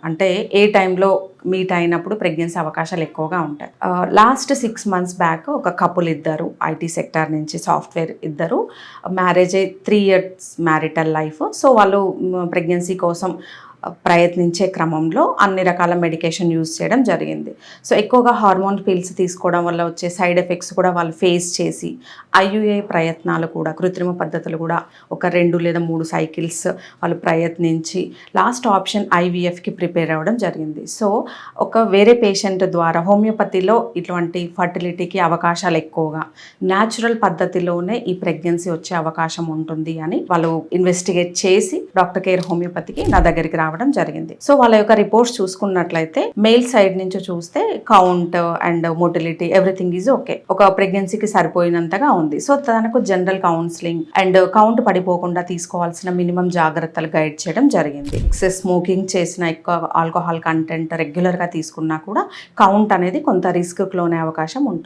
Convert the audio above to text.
అంటే ఏ టైంలో మీట్ అయినప్పుడు ప్రెగ్నెన్సీ అవకాశాలు ఎక్కువగా ఉంటాయి. లాస్ట్ 6 months బ్యాక్ ఒక కపుల్ ఇద్దరు ఐటీ సెక్టార్ నుంచి సాఫ్ట్వేర్ ఇద్దరు మ్యారేజ్ అయ్యి 3 years మ్యారిటల్ లైఫ్. సో వాళ్ళు ప్రెగ్నెన్సీ కోసం ప్రయత్నించే క్రమంలో అన్ని రకాల మెడికేషన్ యూజ్ చేయడం జరిగింది. సో ఎక్కువగా హార్మోన్ పిల్స్ తీసుకోవడం వల్ల వచ్చే సైడ్ ఎఫెక్ట్స్ కూడా వాళ్ళు ఫేస్ చేసి ఐయుఐ ప్రయత్నాలు కూడా కృత్రిమ పద్ధతులు కూడా ఒక 2 లేదా 3 సైకిల్స్ వాళ్ళు ప్రయత్నించి లాస్ట్ ఆప్షన్ ఐవీఎఫ్కి ప్రిపేర్ అవ్వడం జరిగింది. సో ఒక వేరే పేషెంట్ ద్వారా హోమియోపతిలో ఇటువంటి ఫర్టిలిటీకి అవకాశాలు ఎక్కువగా, న్యాచురల్ పద్ధతిలోనే ఈ ప్రెగ్నెన్సీ వచ్చే అవకాశం ఉంటుంది అని వాళ్ళు ఇన్వెస్టిగేట్ చేసి డాక్టర్ కేర్ హోమియోపతికి నా దగ్గరికి రావడం జరిగింది. సో వాళ్ళ యొక్క రిపోర్ట్స్ చూసుకున్నట్లయితే మెయిల్ సైడ్ నుంచి చూస్తే count and motility everything is okay, ఒక ప్రెగ్నెన్సీకి సరిపోయినంతగా ఉంది. సో తనకు జనరల్ కౌన్సిలింగ్ అండ్ కౌంట్ పడిపోకుండా తీసుకోవాల్సిన మినిమం జాగ్రత్తలు గైడ్ చేయడం జరిగింది. ఎక్సెస్ స్మోకింగ్ చేసిన, ఎక్కువ ఆల్కహాల్ కంటెంట్ రెగ్యులర్గా తీసుకున్నా కూడా కౌంట్ అనేది కొంత రిస్క్ లోనే అవకాశం ఉంటుంది.